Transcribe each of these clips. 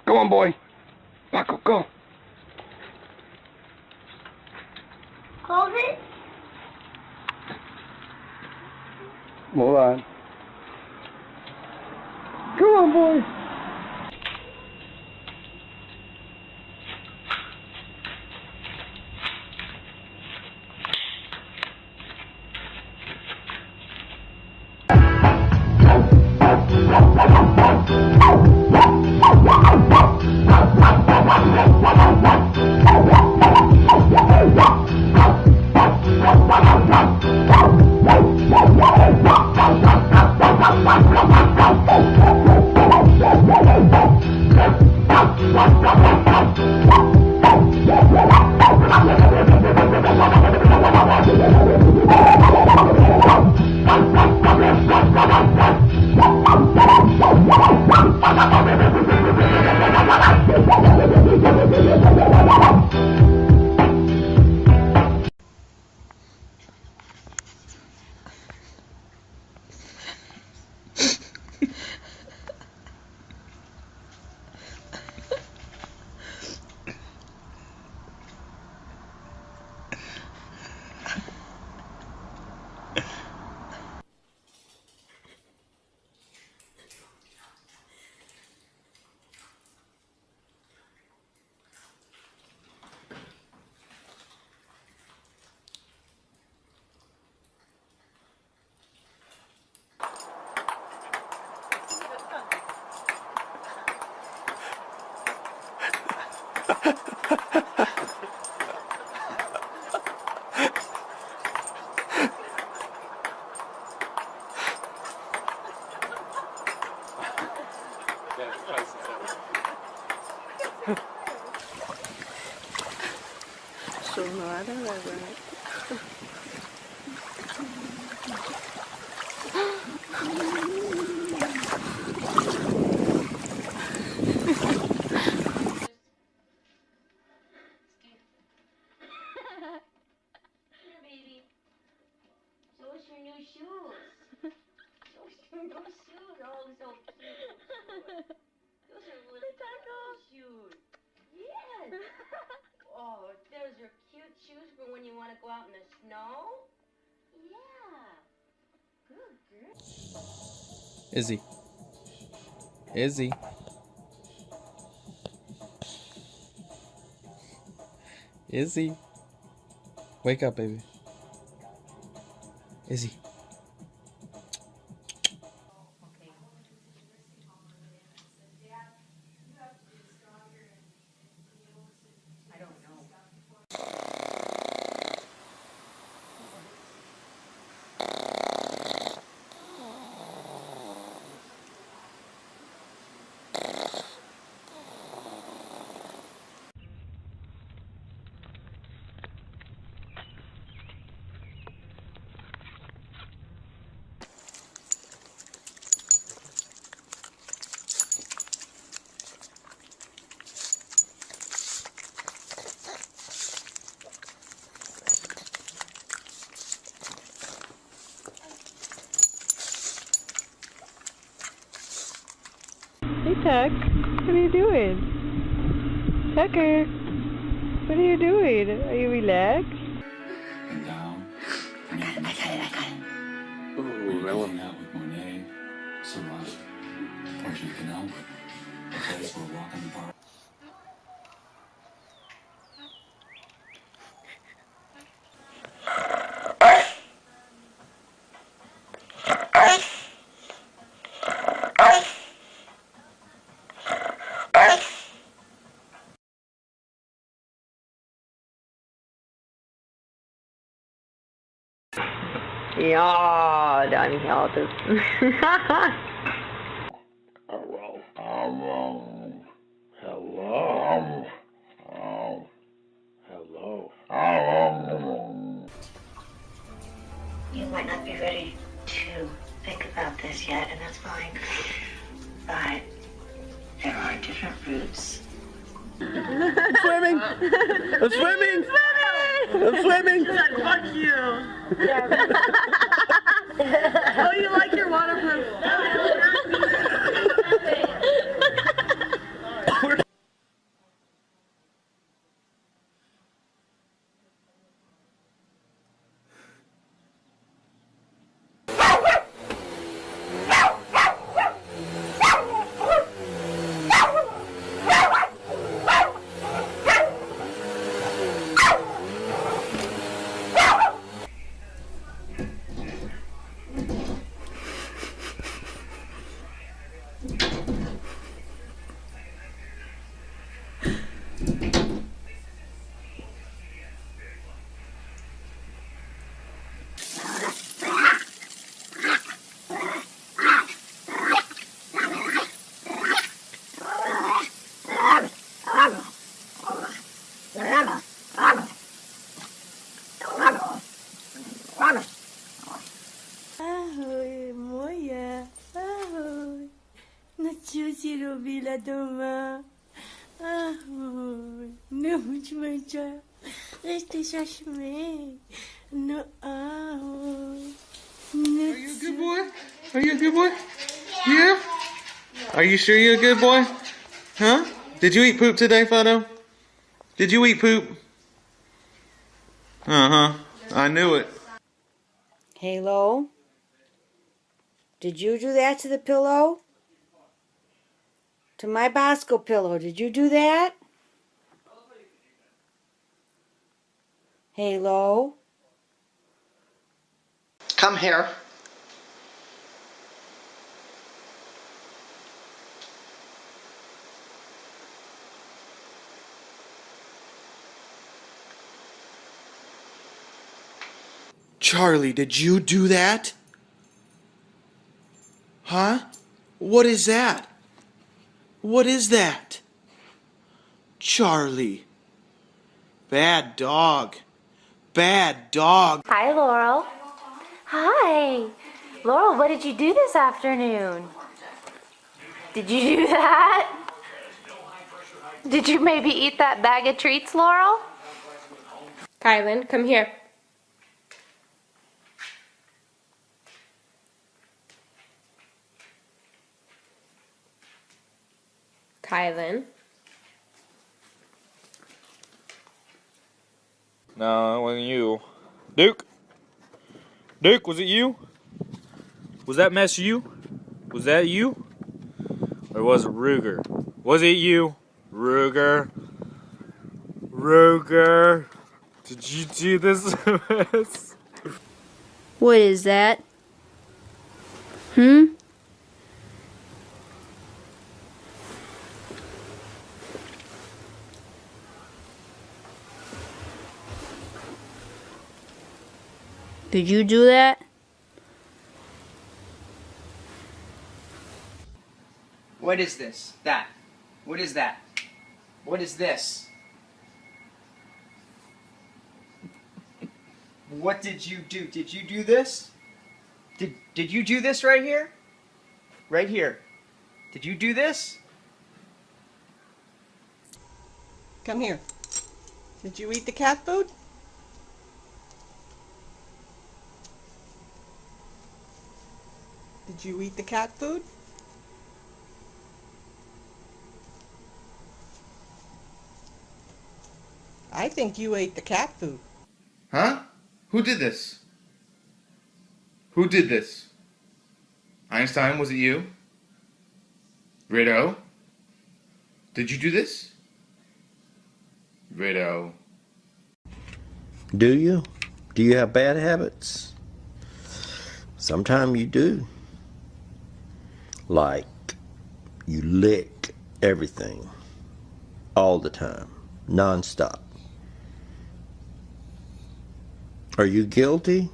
Go on, boy. Marco, go. Hold it. Hold on. Go on, boy. Sonora, ¿verdad? Oh, those are cute shoes for when you want to go out in the snow? Yeah. Good girl. Izzy. Izzy. Izzy. Wake up, baby. Izzy. Hey, Tuck. What are you doing? Tucker. What are you doing? Are you relaxed? And down. I got it. Ooh, that one. Out with Monet, Solange, Portrait Canal, the place we're walking the park. Ja, dann ja, das. Hello. Hello. Hello. Hello. You might not be ready to think about this yet, and that's fine. But there are different routes. Swimming! I'm swimming! I'm swimming! Fuck you! Oh, you like your waterproof? Ahoj, moje, ahoj. No čo si robila doma? Ahoj, no buďme čo, ešte sa šmej. No ahoj. No, Are you a good boy? Are you a good boy? Yeah? Are you sure you're a good boy? Huh? Did you eat poop today, Fido? Did you eat poop? Uh-huh. I knew it. Halo? Did you do that to the pillow? To my Bosco pillow, did you do that? Halo? Come here. Charlie, did you do that? Huh? What is that? What is that? Charlie. Bad dog. Bad dog. Hi, Laurel. Hi. Laurel, what did you do this afternoon? Did you do that? Did you maybe eat that bag of treats, Laurel? Kylan, come here. Kylan. No, it wasn't you. Duke? Duke, was it you? Was that mess you? Was that you? Or was it Ruger? Was it you? Ruger? Ruger? Did you do this mess? What is that? Did you do that? What is this? That. What is that? What is this? What did you do? Did you do this? Did you do this right here? Right here. Did you do this? Come here. Did you eat the cat food? Did you eat the cat food? I think you ate the cat food. Huh? Who did this? Who did this? Einstein, was it you? Rideau? Did you do this? Rideau. Do you? Do you have bad habits? Sometimes you do. Like, you lick everything. All the time. Non-stop. Are you guilty?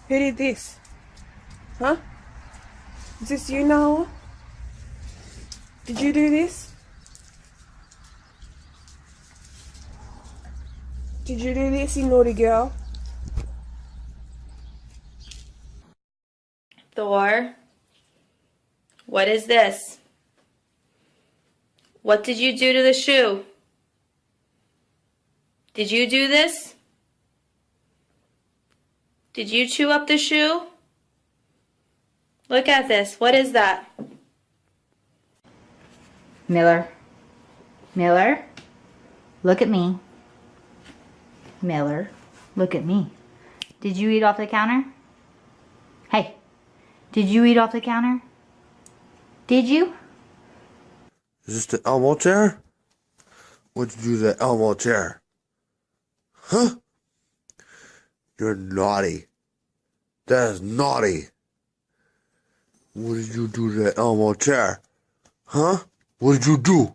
Who did this? Huh? Is this you, Noah? Did you do this? Did you do this, you naughty girl? Thor, what is this? What did you do to the shoe? Did you do this? Did you chew up the shoe? Look at this. What is that? Miller. Miller. Look at me. Miller. Look at me. Did you eat off the counter? Hey. Did you eat off the counter? Did you? Is this the Elmo chair? What'd you do to that Elmo chair? Huh? You're naughty. That is naughty. What did you do to that Elmo chair? Huh? What did you do?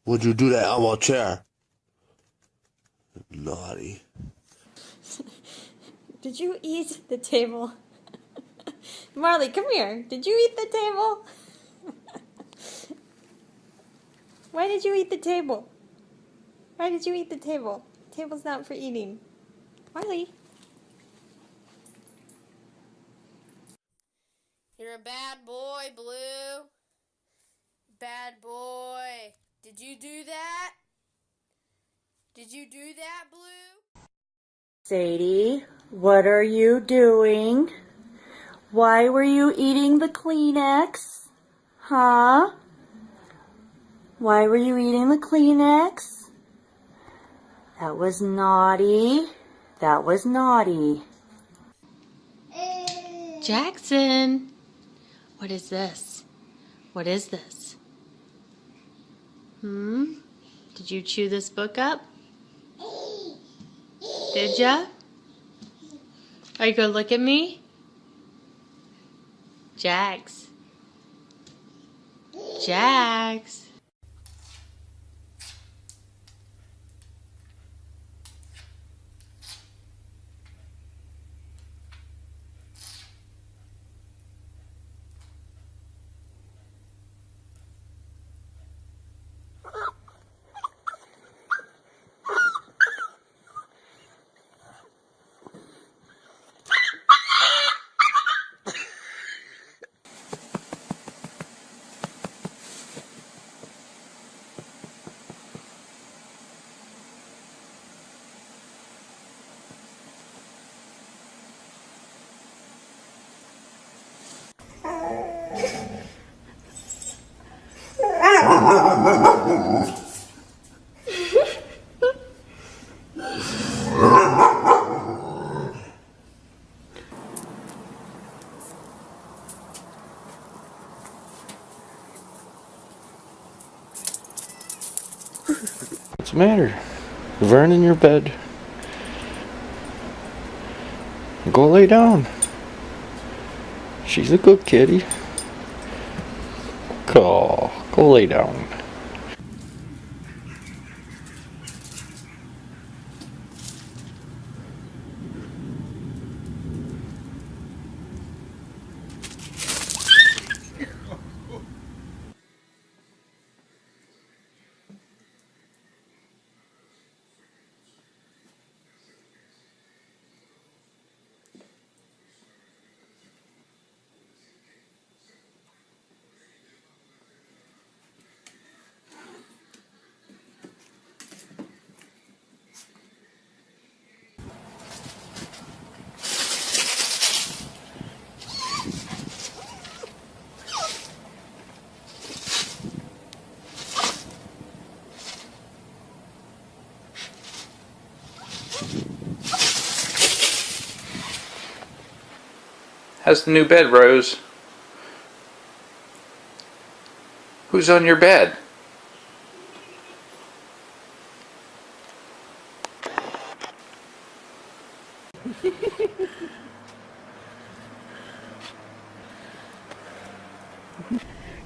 What did you do to that Elmo chair? Naughty. Did you eat the table? Marley, come here. Did you eat the table? Why did you eat the table? Why did you eat the table? The table's not for eating. Marley. You're a bad boy, Blue. Bad boy. Did you do that? Did you do that, Blue? Sadie, what are you doing? Why were you eating the Kleenex? Huh? Why were you eating the Kleenex? That was naughty. That was naughty. Jackson, what is this? What is this? Did you chew this book up? Did ya? Are you gonna look at me? Jax. Jax. What's the matter? Vern in your bed. Go lay down. She's a good kitty. Go lay down. How's the new bed, Rose? Who's on your bed?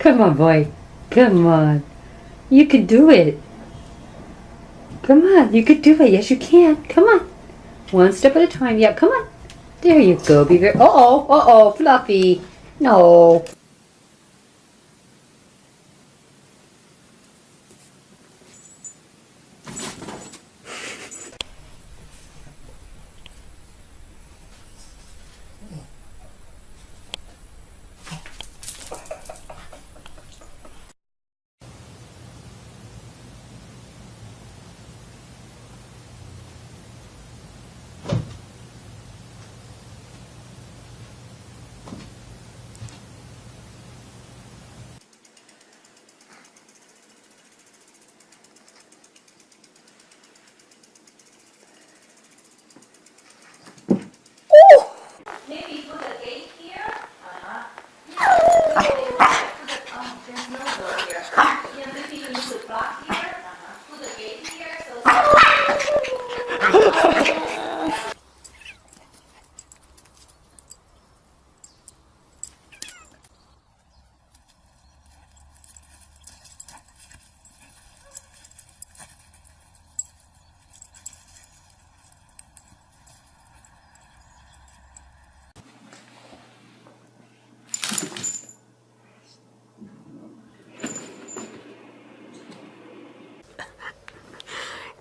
Come on, boy. Come on. You can do it. Come on, you can do it. Yes, you can. Come on. One step at a time. Yep, come on. There you go. Be very... Uh-oh, Fluffy. No.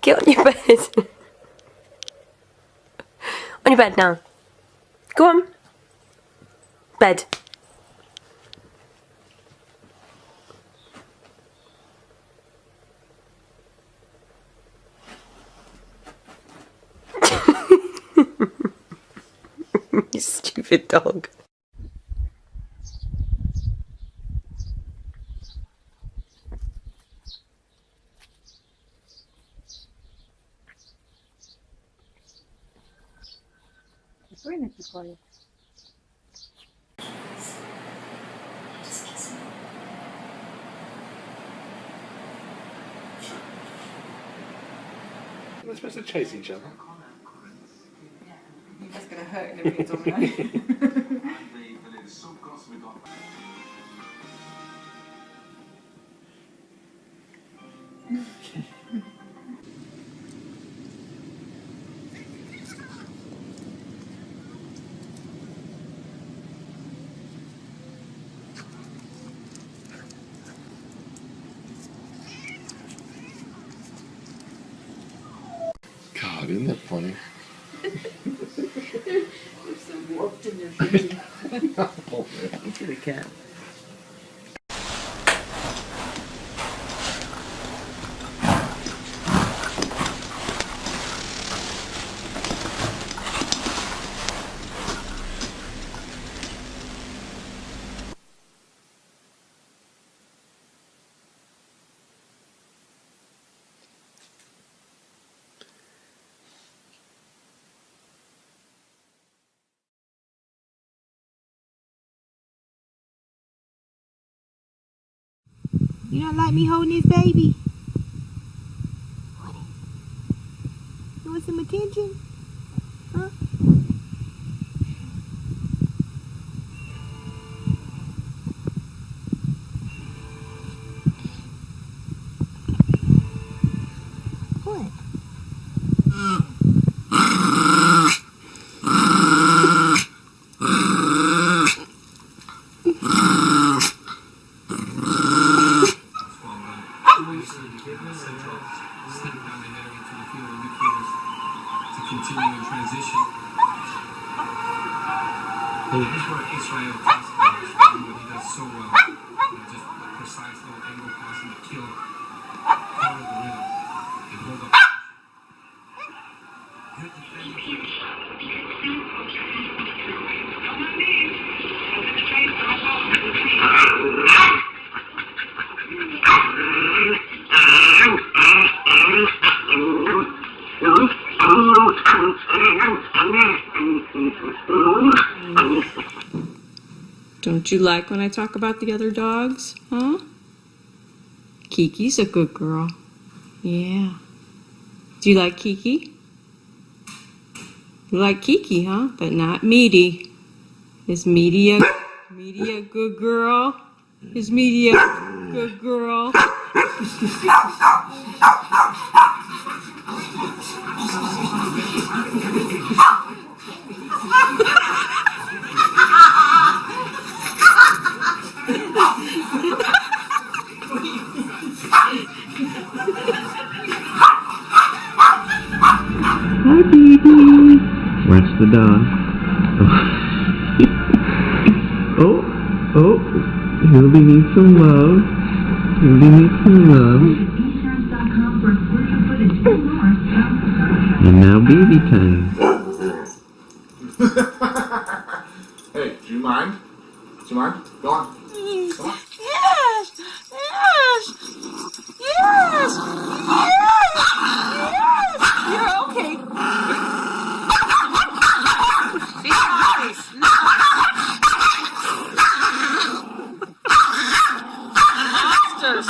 Get on your bed. On your bed now. Go on. Bed. You stupid dog. Bring it for you. We're supposed to chase each other. You're just gonna hurt and everything's alright. God, isn't that funny? There's some warmth in their food. Oh, man. Look at the cat. You don't like me holding this baby? You want some attention? Huh? What? Continuing transition. This is what Israel does, what he does so well. Just a precise little angle passing to kill part of the rhythm and hold up. Good defense. Don't you like when I talk about the other dogs, huh? Kiki's a good girl. Yeah. Do you like Kiki? You like Kiki, huh? But not Meaty. Is Meaty a good girl? Is Meaty a good girl? Hi, baby. Watch the dog. Oh, he'll be need some love. He'll be need some love. And now baby time. Hey, do you mind? Do you mind? Go on. Go on. Yes! Yes! Yes! Yes! Yes! You're okay. Be nice. Monsters.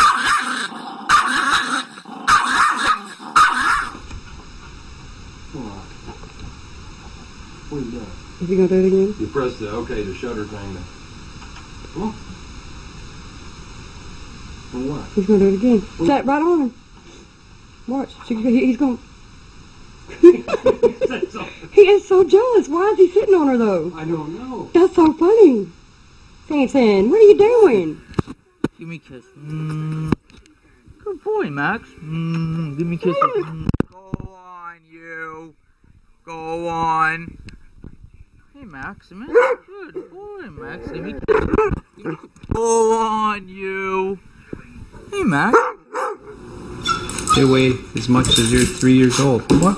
What are you doing? Is he gonna do it again? You press the the shutter thing. Come on. For what? He's gonna do it again. Sat right on him. Watch. He's gonna. He is so jealous. Why is he sitting on her though? I don't know. That's so funny. Sansan, what are you doing? Give me a kiss. Good boy, Max. Give me kisses. Go on, you. Go on. Hey, Maximus. Good boy, Maximus. Go on, you. Hey, Max. They weigh as much as you're 3 years old. What?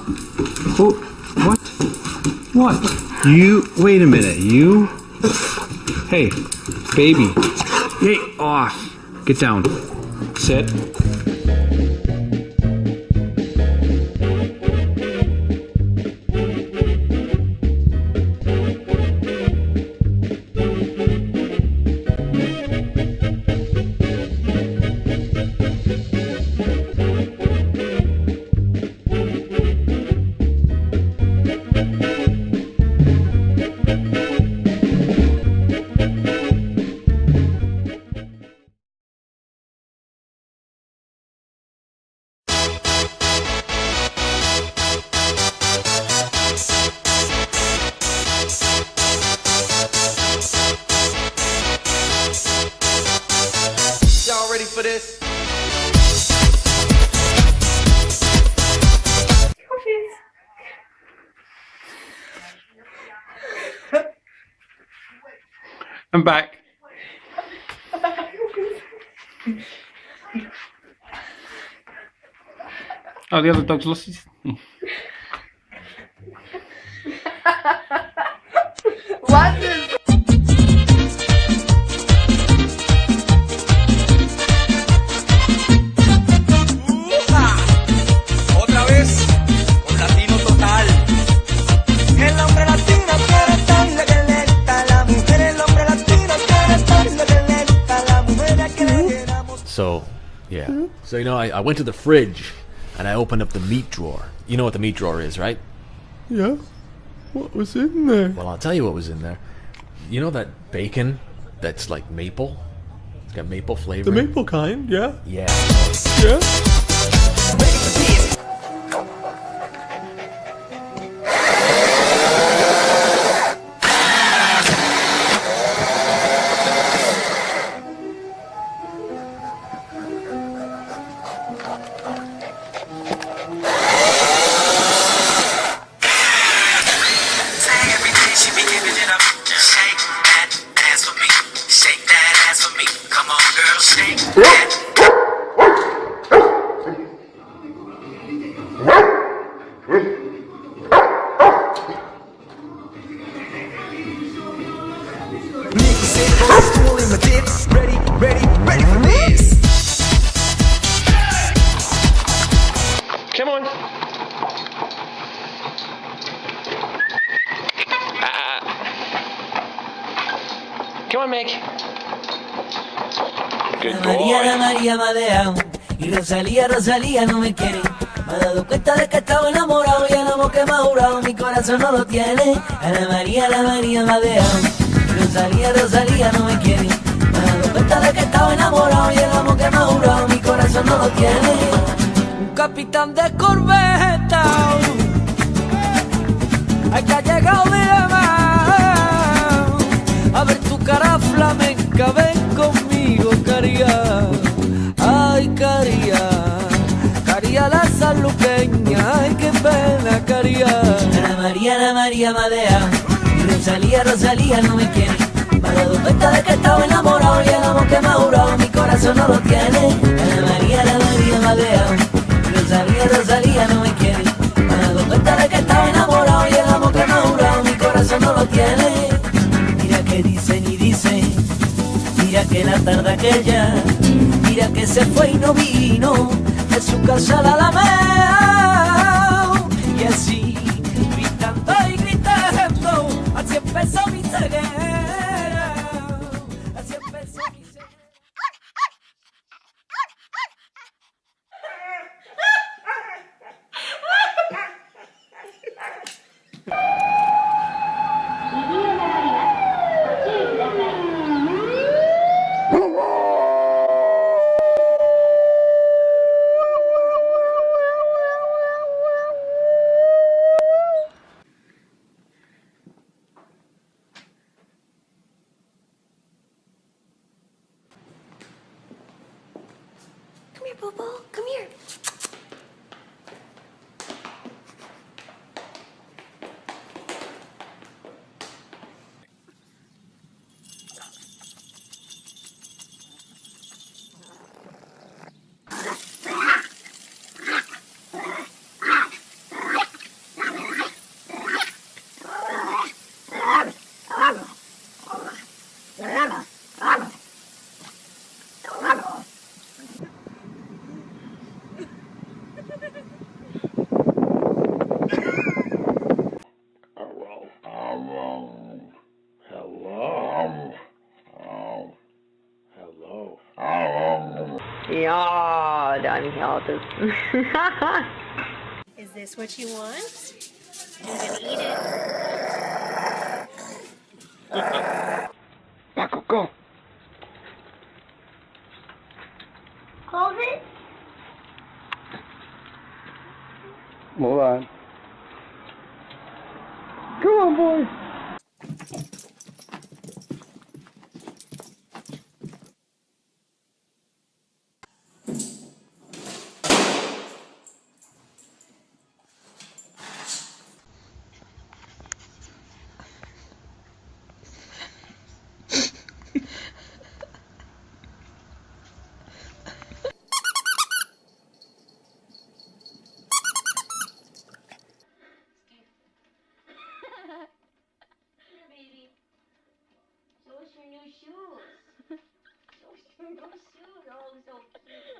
Who? What? What? You? Wait a minute. You? Hey, baby. Hey, off. Get down. Sit. Y'all ready for this? I'm back. Oh, the other dog's lost his... What is... Otra vez, con latino total. El hombre latino quiere estar lo que le gusta a la mujer. El hombre latino quiere estar lo que le gusta a la mujer. Que le queramos. So, yeah. So, you know, I went to the fridge and I opened up the meat drawer. You know what the meat drawer is, right? Yeah? What was in there? Well, I'll tell you what was in there. You know that bacon that's like maple? It's got maple flavor. The maple kind, yeah? Yeah. Yeah? Ready for this. Come on. Come on, Meg. Good boy. Ana María me ha dejado y Rosalía no me quiere. Me he dado cuenta de que estaba enamorado y el amor que me ha jurado mi corazón no lo tiene. Ana María me ha dejado y Rosalía no me quiere. Me he dado cuenta de que estaba enamorado y el amor que me ha jurado mi corazón no lo tiene. Un capitán de corbeta, ay que ha llegado mi llamada. A ver tu cara flamenca, ven conmigo, caría. Ay, caría, caría la sanluqueña, ay, qué pena, caría. Ana María me ha dejado y Rosalía no me quiere. Me he dado cuenta de que estaba enamorado y el amor que me ha jurado mi corazón no lo tiene. Ana María me ha dejado y Rosalía no me quiere. Me he dado cuenta de que estaba enamorado y el amor que me ha jurado mi corazón no lo tiene. Mira que dicen y dicen, mira que la tarde aquella, mira que se fue y no vino de su casa a la Alameda. Y así, gritando y gritando, así empezó mi ceguera. Así empezó mi ceguera. Come here, Bobo. Come here. Ja, dein Herz. Is this what you want? You're gonna eat it. Marco, go. Hold it. Hold on. Come on, boy. Here, baby. Show us your new shoes. Show us your new shoes. Oh, so cute.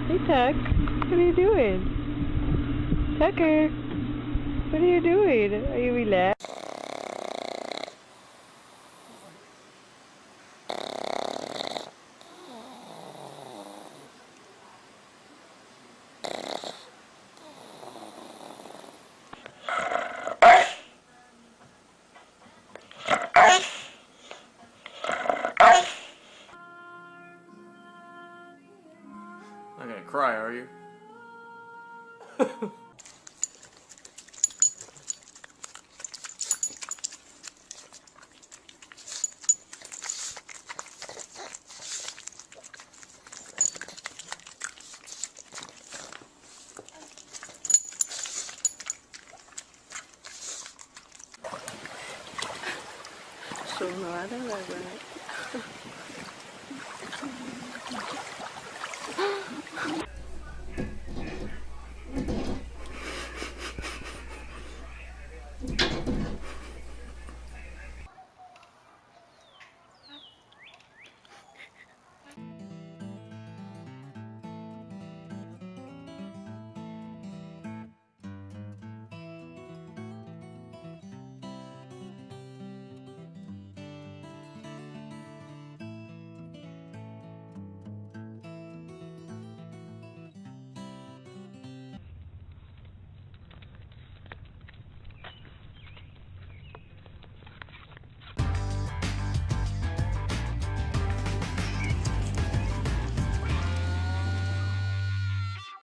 Hey, Tuck. What are you doing? Tucker. What are you doing? Are you relaxed? Not gonna cry, are you? Sonora la verdad.